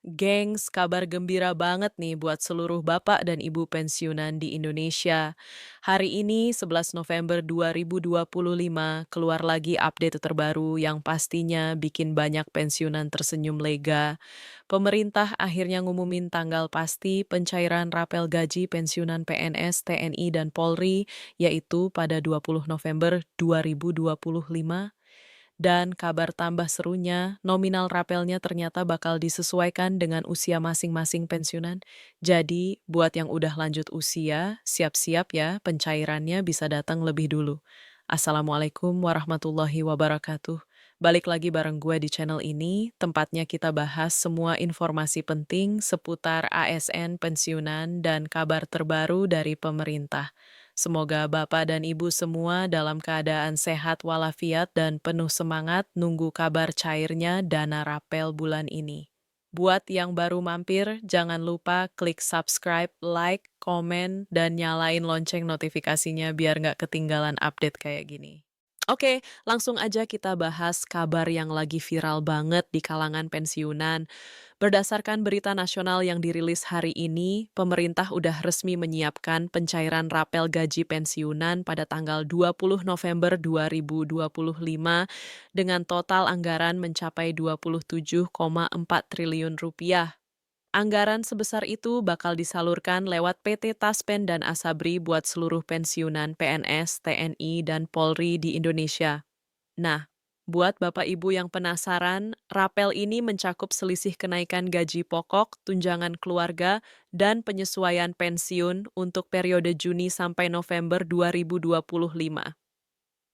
Gengs, kabar gembira banget nih buat seluruh bapak dan ibu pensiunan di Indonesia. Hari ini 11 November 2025 keluar lagi update terbaru yang pastinya bikin banyak pensiunan tersenyum lega. Pemerintah akhirnya ngumumin tanggal pasti pencairan rapel gaji pensiunan PNS, TNI, dan Polri, yaitu pada 20 November 2025. Dan kabar tambah serunya, nominal rapelnya ternyata bakal disesuaikan dengan usia masing-masing pensiunan. Jadi, buat yang udah lanjut usia, siap-siap ya pencairannya bisa datang lebih dulu. Assalamualaikum warahmatullahi wabarakatuh. Balik lagi bareng gue di channel ini, tempatnya kita bahas semua informasi penting seputar ASN pensiunan dan kabar terbaru dari pemerintah. Semoga Bapak dan Ibu semua dalam keadaan sehat walafiat dan penuh semangat nunggu kabar cairnya dana rapel bulan ini. Buat yang baru mampir, jangan lupa klik subscribe, like, komen, dan nyalain lonceng notifikasinya biar nggak ketinggalan update kayak gini. Oke, langsung aja kita bahas kabar yang lagi viral banget di kalangan pensiunan. Berdasarkan berita nasional yang dirilis hari ini, pemerintah udah resmi menyiapkan pencairan rapel gaji pensiunan pada tanggal 20 November 2025 dengan total anggaran mencapai 27,4 triliun rupiah. Anggaran sebesar itu bakal disalurkan lewat PT Taspen dan Asabri buat seluruh pensiunan PNS, TNI, dan Polri di Indonesia. Nah, buat Bapak Ibu yang penasaran, rapel ini mencakup selisih kenaikan gaji pokok, tunjangan keluarga, dan penyesuaian pensiun untuk periode Juni sampai November 2025.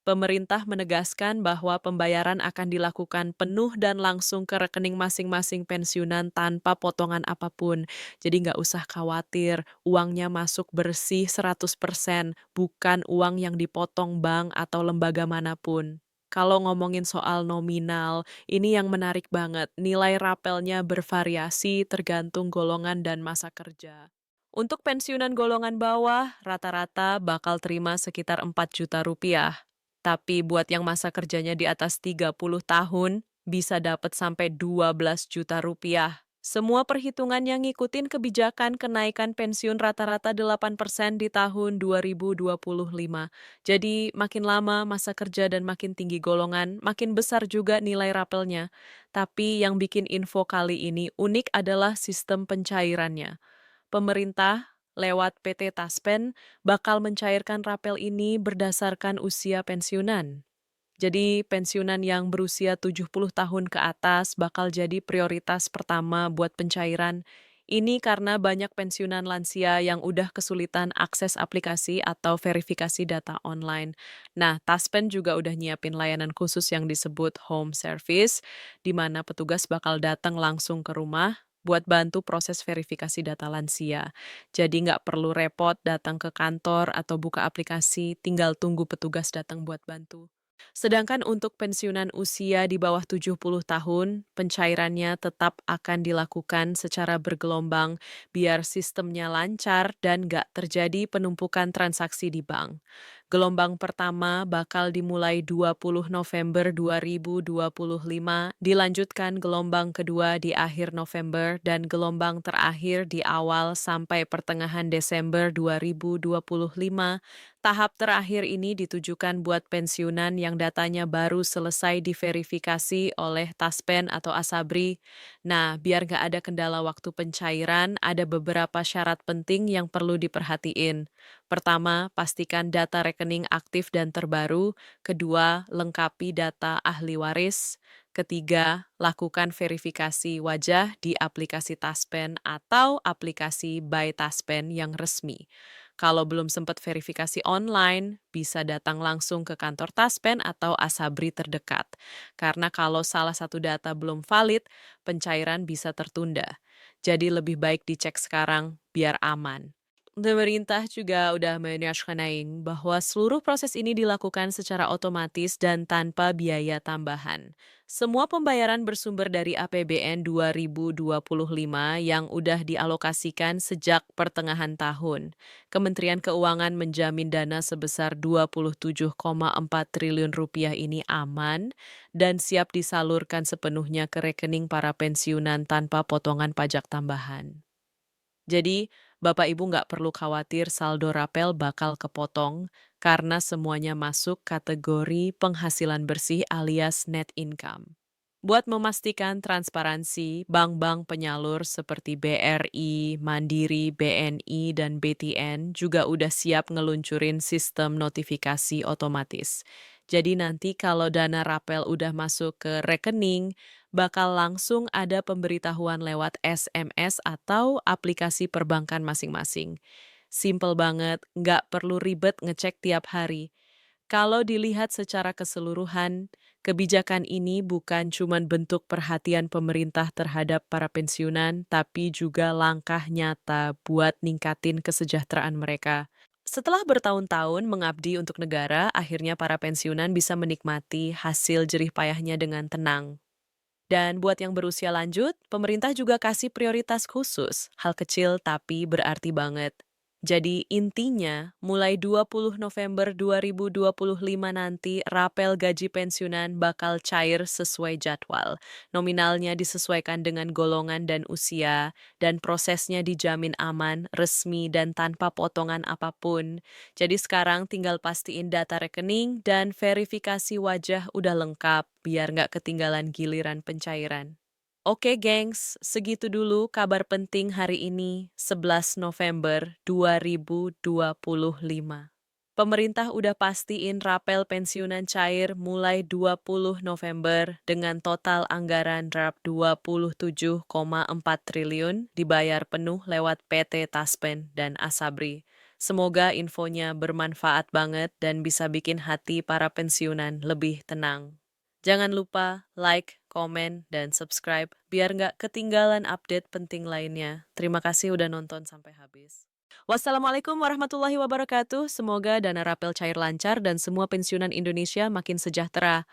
Pemerintah menegaskan bahwa pembayaran akan dilakukan penuh dan langsung ke rekening masing-masing pensiunan tanpa potongan apapun. Jadi nggak usah khawatir, uangnya masuk bersih 100%, bukan uang yang dipotong bank atau lembaga manapun. Kalau ngomongin soal nominal, ini yang menarik banget. Nilai rapelnya bervariasi tergantung golongan dan masa kerja. Untuk pensiunan golongan bawah, rata-rata bakal terima sekitar 4 juta rupiah. Tapi buat yang masa kerjanya di atas 30 tahun, bisa dapat sampai 12 juta rupiah. Semua perhitungan yang ngikutin kebijakan kenaikan pensiun rata-rata 8% di tahun 2025. Jadi makin lama masa kerja dan makin tinggi golongan, makin besar juga nilai rapelnya. Tapi yang bikin info kali ini unik adalah sistem pencairannya. Pemerintah lewat PT Taspen bakal mencairkan rapel ini berdasarkan usia pensiunan. Jadi pensiunan yang berusia 70 tahun ke atas bakal jadi prioritas pertama buat pencairan. Ini karena banyak pensiunan lansia yang udah kesulitan akses aplikasi atau verifikasi data online. Nah, Taspen juga udah nyiapin layanan khusus yang disebut home service, di mana petugas bakal datang langsung ke rumah buat bantu proses verifikasi data lansia. Jadi nggak perlu repot datang ke kantor atau buka aplikasi, tinggal tunggu petugas datang buat bantu. Sedangkan untuk pensiunan usia di bawah 70 tahun, pencairannya tetap akan dilakukan secara bergelombang biar sistemnya lancar dan nggak terjadi penumpukan transaksi di bank. Gelombang pertama bakal dimulai 20 November 2025, dilanjutkan gelombang kedua di akhir November, dan gelombang terakhir di awal sampai pertengahan Desember 2025. Tahap terakhir ini ditujukan buat pensiunan yang datanya baru selesai diverifikasi oleh Taspen atau Asabri. Nah, biar nggak ada kendala waktu pencairan, ada beberapa syarat penting yang perlu diperhatiin. Pertama, pastikan data rekening aktif dan terbaru. Kedua, lengkapi data ahli waris. Ketiga, lakukan verifikasi wajah di aplikasi Taspen atau aplikasi By Taspen yang resmi. Kalau belum sempat verifikasi online, bisa datang langsung ke kantor Taspen atau Asabri terdekat. Karena kalau salah satu data belum valid, pencairan bisa tertunda. Jadi lebih baik dicek sekarang biar aman. Pemerintah juga udah menyampaikan bahwa seluruh proses ini dilakukan secara otomatis dan tanpa biaya tambahan. Semua pembayaran bersumber dari APBN 2025 yang udah dialokasikan sejak pertengahan tahun. Kementerian Keuangan menjamin dana sebesar 27,4 triliun rupiah ini aman dan siap disalurkan sepenuhnya ke rekening para pensiunan tanpa potongan pajak tambahan. Jadi, Bapak Ibu nggak perlu khawatir saldo rapel bakal kepotong karena semuanya masuk kategori penghasilan bersih alias net income. Buat memastikan transparansi, bank-bank penyalur seperti BRI, Mandiri, BNI, dan BTN juga udah siap ngeluncurin sistem notifikasi otomatis. Jadi nanti kalau dana rapel udah masuk ke rekening, bakal langsung ada pemberitahuan lewat SMS atau aplikasi perbankan masing-masing. Simple banget, nggak perlu ribet ngecek tiap hari. Kalau dilihat secara keseluruhan, kebijakan ini bukan cuma bentuk perhatian pemerintah terhadap para pensiunan, tapi juga langkah nyata buat ningkatin kesejahteraan mereka. Setelah bertahun-tahun mengabdi untuk negara, akhirnya para pensiunan bisa menikmati hasil jerih payahnya dengan tenang. Dan buat yang berusia lanjut, pemerintah juga kasih prioritas khusus, hal kecil tapi berarti banget. Jadi intinya, mulai 20 November 2025 nanti, rapel gaji pensiunan bakal cair sesuai jadwal. Nominalnya disesuaikan dengan golongan dan usia, dan prosesnya dijamin aman, resmi, dan tanpa potongan apapun. Jadi sekarang tinggal pastiin data rekening dan verifikasi wajah udah lengkap biar nggak ketinggalan giliran pencairan. Oke gengs, segitu dulu kabar penting hari ini, 11 November 2025. Pemerintah udah pastiin rapel pensiunan cair mulai 20 November dengan total anggaran RAP 27,4 triliun dibayar penuh lewat PT Taspen dan Asabri. Semoga infonya bermanfaat banget dan bisa bikin hati para pensiunan lebih tenang. Jangan lupa like, komen, dan subscribe biar nggak ketinggalan update penting lainnya. Terima kasih udah nonton sampai habis. Wassalamualaikum warahmatullahi wabarakatuh. Semoga dana rapel cair lancar dan semua pensiunan Indonesia makin sejahtera.